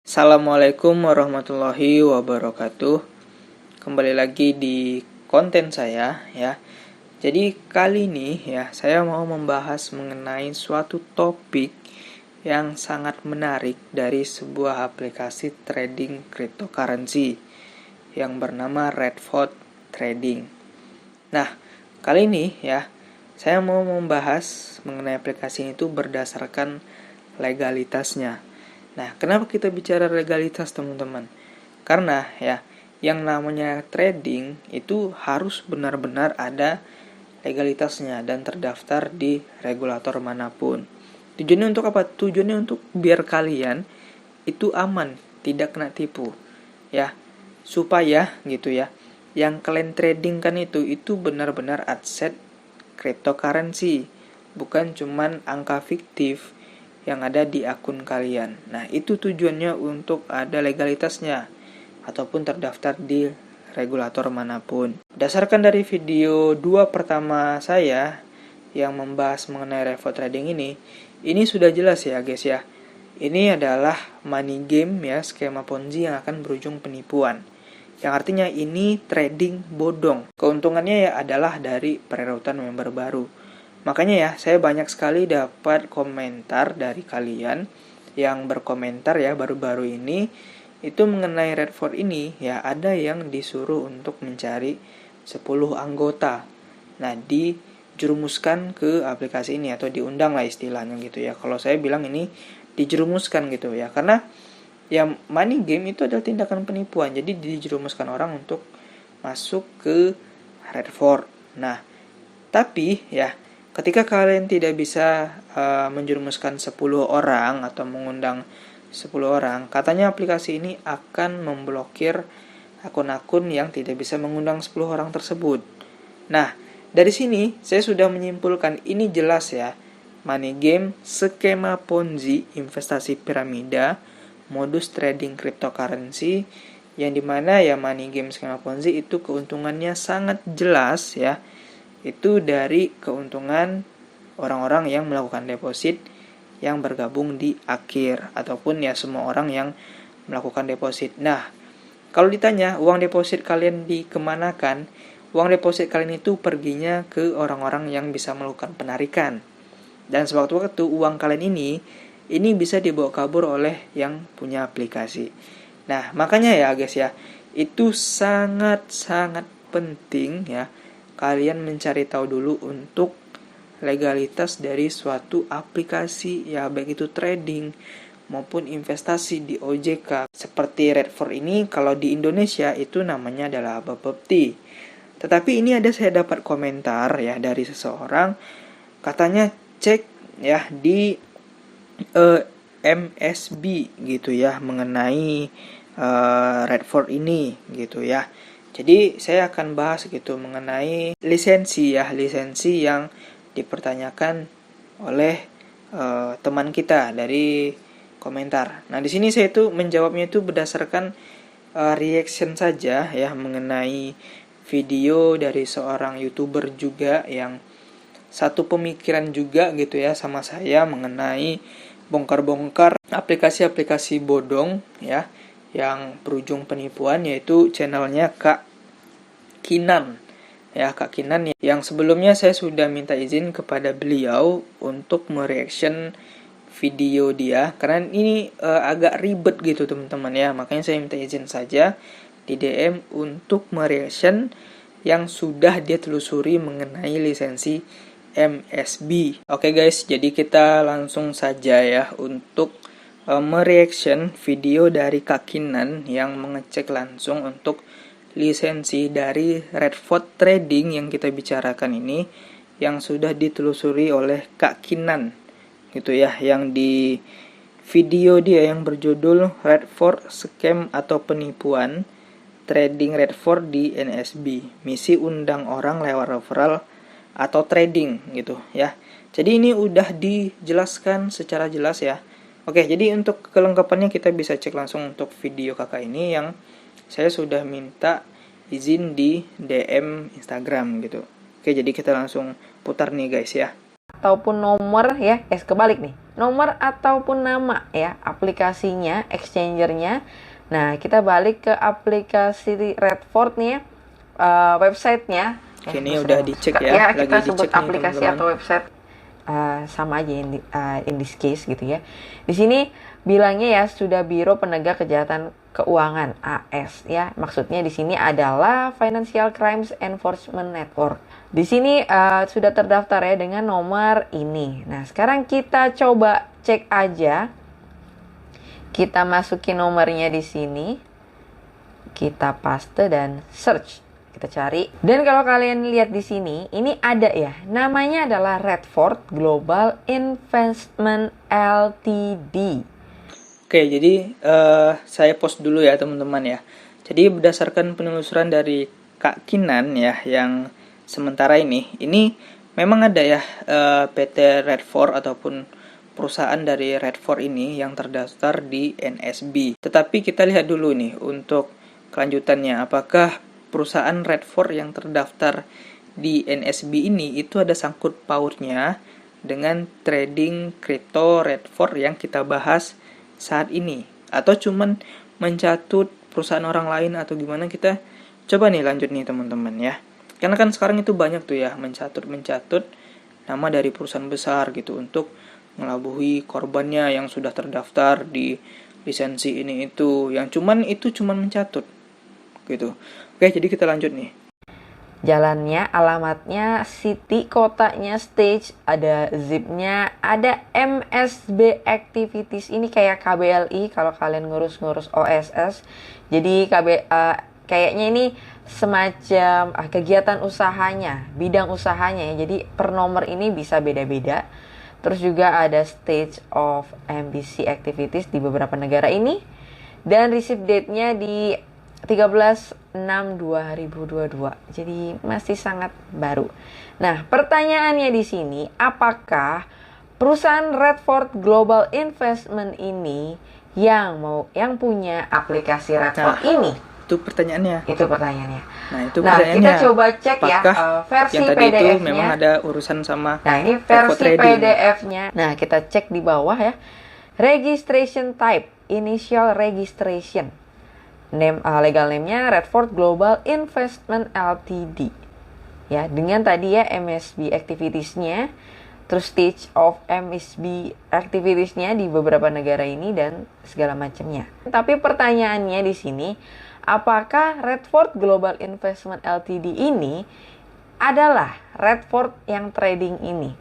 Assalamualaikum warahmatullahi wabarakatuh. Kembali lagi di konten saya ya. Jadi kali ini ya saya mau membahas mengenai suatu topik yang sangat menarik dari sebuah aplikasi trading cryptocurrency yang bernama Redford Trading. Nah, kali ini ya saya mau membahas mengenai aplikasi itu berdasarkan legalitasnya. Nah, kenapa kita bicara legalitas, teman-teman? Karena ya, yang namanya trading itu harus benar-benar ada legalitasnya dan terdaftar di regulator manapun. Tujuannya untuk apa? Tujuannya untuk biar kalian itu aman, tidak kena tipu. Ya, supaya gitu ya. Yang kalian tradingkan itu benar-benar aset cryptocurrency, bukan cuman angka fiktif yang ada di akun kalian. Nah, itu tujuannya untuk ada legalitasnya ataupun terdaftar di regulator manapun. Berdasarkan dari video 2 pertama saya yang membahas mengenai Redford Trading ini sudah jelas ya guys ya. Ini adalah money game ya, skema Ponzi yang akan berujung penipuan. Yang artinya ini trading bodong. Keuntungannya ya adalah dari pererutan member baru. Makanya ya, saya banyak sekali dapat komentar dari kalian yang berkomentar ya baru-baru ini itu mengenai Redford ini ya, ada yang disuruh untuk mencari 10 anggota. Nah, dijerumuskan ke aplikasi ini atau diundang lah istilahnya gitu ya. Kalau saya bilang ini dijerumuskan gitu ya, karena ya money game itu adalah tindakan penipuan. Jadi dijerumuskan orang untuk masuk ke Redford. Nah, tapi ya ketika kalian tidak bisa menjerumuskan 10 orang atau mengundang 10 orang, katanya aplikasi ini akan memblokir akun-akun yang tidak bisa mengundang 10 orang tersebut. Nah, dari sini saya sudah menyimpulkan ini jelas ya, money game, skema Ponzi, investasi piramida, modus trading cryptocurrency, yang dimana ya money game skema Ponzi itu keuntungannya sangat jelas ya, itu dari keuntungan orang-orang yang melakukan deposit yang bergabung di akhir ataupun ya semua orang yang melakukan deposit. Nah, kalau ditanya uang deposit kalian dikemanakan, uang deposit kalian itu perginya ke orang-orang yang bisa melakukan penarikan. Dan sewaktu-waktu uang kalian ini bisa dibawa kabur oleh yang punya aplikasi. Nah, makanya ya guys ya, itu sangat-sangat penting ya kalian mencari tahu dulu untuk legalitas dari suatu aplikasi ya, baik itu trading maupun investasi di OJK. Seperti Redford ini kalau di Indonesia itu namanya adalah Bapepti. Tetapi ini saya dapat komentar ya dari seseorang, katanya cek ya di MSB gitu ya mengenai Redford ini gitu ya. Jadi saya akan bahas gitu mengenai lisensi yang dipertanyakan oleh teman kita dari komentar. Nah, di sini saya itu menjawabnya itu berdasarkan reaction saja ya mengenai video dari seorang YouTuber juga yang satu pemikiran juga gitu ya sama saya mengenai bongkar-bongkar aplikasi-aplikasi bodong ya yang berujung penipuan, yaitu channelnya Kak Kinan ya, Kak Kinan yang sebelumnya saya sudah minta izin kepada beliau untuk mereaction video dia karena ini agak ribet gitu teman-teman ya, makanya saya minta izin saja di DM untuk mereaction yang sudah dia telusuri mengenai lisensi MSB. Oke guys, jadi kita langsung saja ya untuk mereaction video dari Kak Kinan yang mengecek langsung untuk lisensi dari Redford Trading yang kita bicarakan ini yang sudah ditelusuri oleh Kak Kinan gitu ya, yang di video dia yang berjudul Redford Scam atau Penipuan Trading Redford di NSB, misi undang orang lewat referral atau trading gitu ya. Jadi ini udah dijelaskan secara jelas ya. Oke, jadi untuk kelengkapannya kita bisa cek langsung untuk video kakak ini yang saya sudah minta izin di DM Instagram gitu. Oke, jadi kita langsung putar nih guys ya. ataupun nomor ya, kebalik nih, nomor ataupun nama ya aplikasinya, exchangernya. Nah, kita balik ke aplikasi Redford nih ya, websitenya. Oke, ini udah dicek ya, lagi kita sebut dicek nih aplikasi teman-teman. atau website sama aja in this case gitu ya. Di sini bilangnya ya sudah Biro Penegak Kejahatan Keuangan AS ya. Maksudnya di sini adalah Financial Crimes Enforcement Network. Di sini sudah terdaftar ya dengan nomor ini. Nah, sekarang kita coba cek aja. Kita masukin nomornya di sini. Kita paste dan search. Kita cari. Dan kalau kalian lihat di sini, ini ada ya. Namanya adalah Redford Global Investment Ltd. Oke, jadi saya post dulu ya teman-teman ya. Jadi berdasarkan penelusuran dari Kak Kinan ya, yang sementara ini memang ada ya PT Redford ataupun perusahaan dari Redford ini yang terdaftar di NSB. Tetapi kita lihat dulu nih untuk kelanjutannya, apakah perusahaan Redford yang terdaftar di NSB ini itu ada sangkut pautnya dengan trading kripto Redford yang kita bahas saat ini, atau cuman mencatut perusahaan orang lain atau gimana. Kita coba nih lanjut nih teman-teman ya, karena kan sekarang itu banyak tuh ya mencatut nama dari perusahaan besar gitu untuk melabuhi korbannya yang sudah terdaftar di lisensi ini itu, yang cuman mencatut gitu. Oke, jadi kita lanjut nih. Jalannya, alamatnya, city, kotanya, stage, ada zipnya, ada MSB Activities. Ini kayak KBLI kalau kalian ngurus-ngurus OSS. Jadi kayaknya ini semacam kegiatan usahanya, bidang usahanya ya. Jadi per nomor ini bisa beda-beda. Terus juga ada stage of MBC Activities di beberapa negara ini. Dan receive date-nya di 13/6/2022. Jadi masih sangat baru. Nah, pertanyaannya di sini, apakah perusahaan Redford Global Investment ini yang punya aplikasi Redford ini? Itu pertanyaannya. Nah, kita coba cek ya versi yang tadi PDF-nya. itu memang ada urusan sama. Nah, ini versi PDF-nya. Nah, kita cek di bawah ya. Registration type, initial registration. Legal name-nya Redford Global Investment Ltd. Ya, dengan tadi ya MSB Activities-nya, terus stage of MSB Activities-nya di beberapa negara ini dan segala macamnya. Tapi pertanyaannya di sini, apakah Redford Global Investment Ltd ini adalah Redford yang trading ini?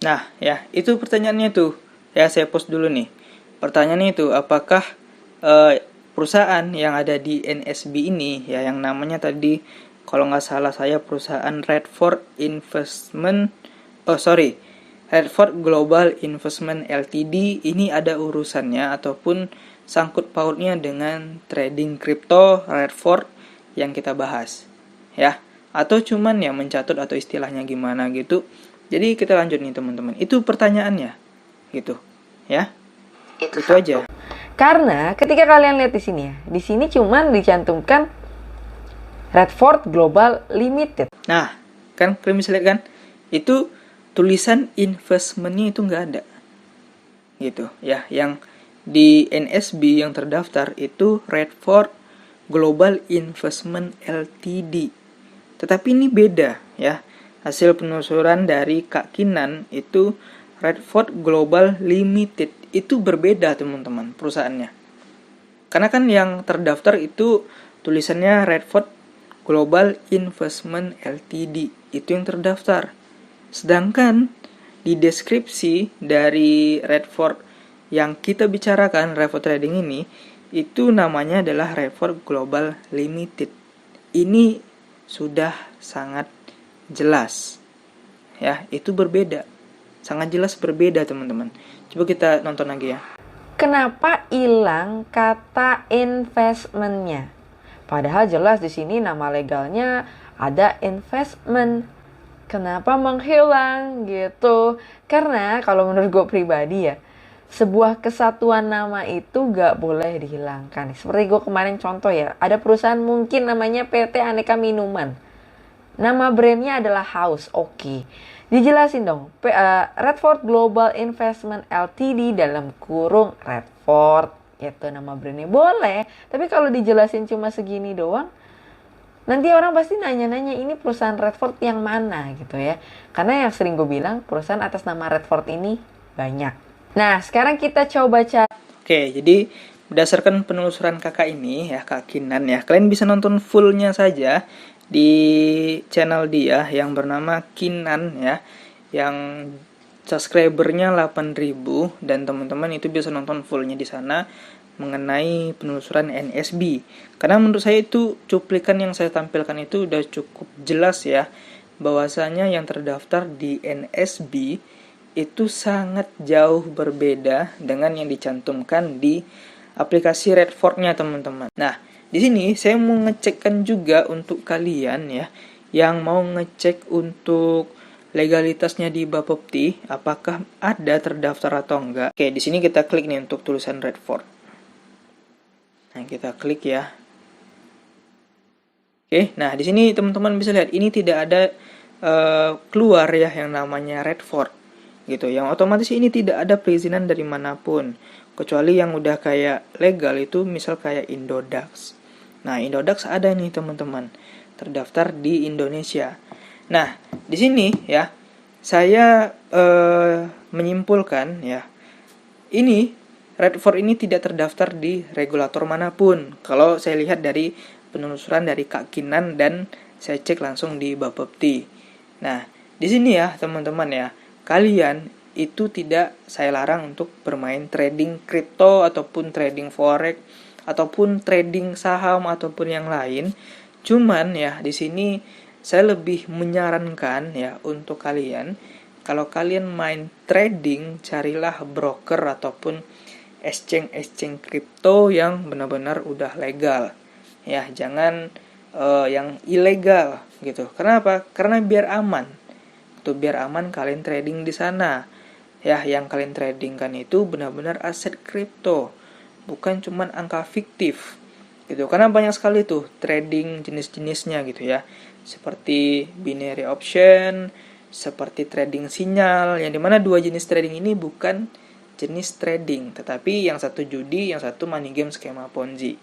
Nah, ya, itu pertanyaannya tuh. Ya, saya post dulu nih. Pertanyaannya itu, apakah perusahaan yang ada di NSB ini ya, yang namanya tadi kalau nggak salah saya perusahaan Redford Global Investment Ltd ini ada urusannya ataupun sangkut pautnya dengan trading kripto Redford yang kita bahas ya, atau cuman ya mencatut atau istilahnya gimana gitu. Jadi kita lanjut nih teman-teman, itu pertanyaannya gitu ya, itu aja. Karena ketika kalian lihat di sini ya, di sini cuman dicantumkan Redford Global Limited. Nah, kan kalian bisa lihat kan, itu tulisan investmentnya itu nggak ada, gitu ya. Yang di NSB yang terdaftar itu Redford Global Investment Ltd. Tetapi ini beda ya. Hasil penelusuran dari Kak Kinan itu Redford Global Limited, itu berbeda teman-teman perusahaannya. Karena kan yang terdaftar itu tulisannya Redford Global Investment Ltd, itu yang terdaftar. Sedangkan di deskripsi dari Redford yang kita bicarakan, Redford Trading ini, itu namanya adalah Redford Global Limited. Ini sudah sangat jelas ya, itu berbeda. Sangat jelas berbeda teman-teman. Coba kita nonton lagi ya. Kenapa hilang kata investmentnya? Padahal jelas di sini nama legalnya ada investment. Kenapa menghilang gitu? Karena kalau menurut gue pribadi ya, sebuah kesatuan nama itu gak boleh dihilangkan. Seperti gue kemarin contoh ya, ada perusahaan mungkin namanya PT Aneka Minuman. Nama brandnya adalah House, oke. Dijelasin dong, Redford Global Investment Ltd dalam kurung Redford, itu nama brandnya boleh. Tapi kalau dijelasin cuma segini doang, nanti orang pasti nanya-nanya ini perusahaan Redford yang mana gitu ya. Karena yang sering gue bilang perusahaan atas nama Redford ini banyak. Nah, sekarang kita coba cari. Oke, jadi berdasarkan penelusuran kakak ini ya, Kak Kinan ya, kalian bisa nonton fullnya saja di channel dia yang bernama Kinan ya, yang subscribernya 8.000, dan teman-teman itu bisa nonton fullnya di sana mengenai penelusuran NSB. Karena menurut saya itu cuplikan yang saya tampilkan itu udah cukup jelas ya, bahwasanya yang terdaftar di NSB itu sangat jauh berbeda dengan yang dicantumkan di aplikasi Redford-nya, teman-teman. Nah, di sini saya mau ngecekkan juga untuk kalian ya yang mau ngecek untuk legalitasnya di Bapepti, apakah ada terdaftar atau enggak. Oke, di sini kita klik nih untuk tulisan Redford. Nah, kita klik ya. Oke, nah di sini teman-teman bisa lihat ini tidak ada keluar ya yang namanya Redford gitu. Yang otomatis ini tidak ada perizinan dari manapun, kecuali yang udah kayak legal itu misal kayak Indodax. Nah, Indodax ada nih teman-teman, terdaftar di Indonesia. Nah, di sini ya saya menyimpulkan ya, ini Redford ini tidak terdaftar di regulator manapun. Kalau saya lihat dari penelusuran dari Kak Kinan dan saya cek langsung di Bapepti. Nah, di sini ya teman-teman ya, kalian itu tidak saya larang untuk bermain trading kripto ataupun trading forex ataupun trading saham ataupun yang lain. Cuman ya di sini saya lebih menyarankan ya untuk kalian, kalau kalian main trading, carilah broker ataupun exchange kripto yang benar-benar udah legal. Ya, jangan yang ilegal gitu. Kenapa? Karena biar aman. Tuh biar aman kalian trading di sana. Ya, yang kalian tradingkan itu benar-benar aset kripto, bukan cuman angka fiktif gitu. Karena banyak sekali tuh trading jenis-jenisnya gitu ya, seperti binary option, seperti trading sinyal, yang dimana dua jenis trading ini bukan jenis trading, tetapi yang satu judi, yang satu money game skema Ponzi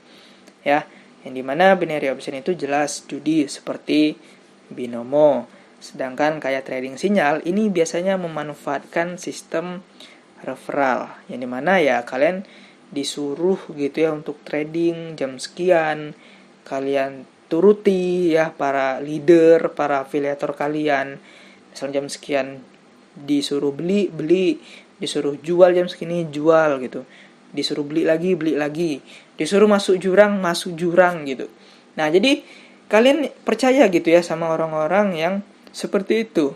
ya, yang dimana binary option itu jelas judi seperti binomo. Sedangkan kayak trading sinyal ini biasanya memanfaatkan sistem referral, yang dimana ya kalian disuruh gitu ya untuk trading jam sekian, kalian turuti ya para leader, para afiliator kalian. Misalnya jam sekian disuruh beli, disuruh jual jam segini jual gitu, disuruh beli lagi, disuruh masuk jurang gitu. Nah, jadi kalian percaya gitu ya sama orang-orang yang seperti itu.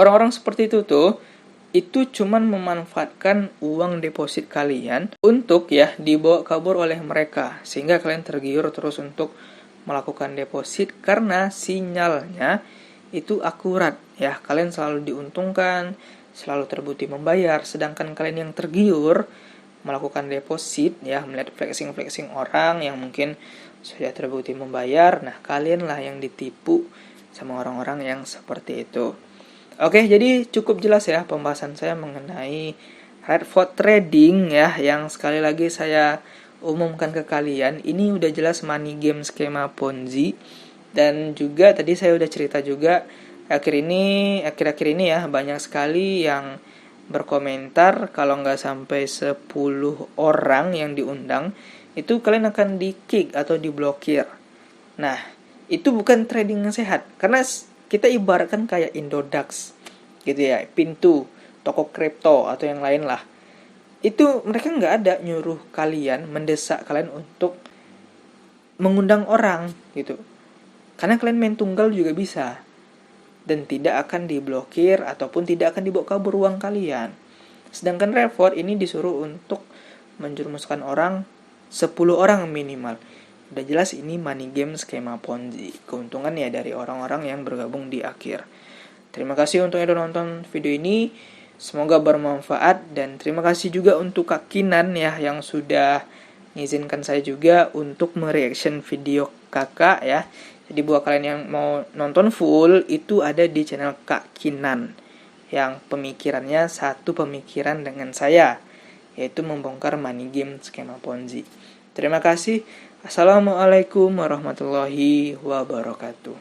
Orang-orang seperti itu tuh itu cuman memanfaatkan uang deposit kalian untuk ya dibawa kabur oleh mereka, sehingga kalian tergiur terus untuk melakukan deposit karena sinyalnya itu akurat ya, kalian selalu diuntungkan, selalu terbukti membayar. Sedangkan kalian yang tergiur melakukan deposit ya, melihat flexing orang yang mungkin sudah terbukti membayar, nah kalianlah yang ditipu sama orang-orang yang seperti itu. Oke, jadi cukup jelas ya pembahasan saya mengenai Redford Trading ya, yang sekali lagi saya umumkan ke kalian, ini udah jelas money game skema Ponzi. Dan juga tadi saya udah cerita juga akhir-akhir ini ya banyak sekali yang berkomentar kalau nggak sampai 10 orang yang diundang itu kalian akan di-kick atau diblokir. Nah, itu bukan trading yang sehat, karena kita ibaratkan kayak Indodax gitu ya, pintu toko kripto atau yang lain lah. Itu mereka nggak ada nyuruh kalian, mendesak kalian untuk mengundang orang gitu. Karena kalian main tunggal juga bisa, dan tidak akan diblokir ataupun tidak akan dibawa kabur uang kalian. Sedangkan Redford ini disuruh untuk menjerumuskan orang 10 orang minimal. Udah jelas ini money game skema Ponzi. Keuntungan ya dari orang-orang yang bergabung di akhir. Terima kasih untuk yang udah nonton video ini. Semoga bermanfaat, dan terima kasih juga untuk Kak Kinan ya yang sudah mengizinkan saya juga untuk mereaction video kakak ya, Jadi buat kalian yang mau nonton full, itu ada di channel Kak Kinan, yang pemikirannya satu pemikiran dengan saya, yaitu membongkar money game skema Ponzi. Terima kasih. Assalamualaikum warahmatullahi wabarakatuh.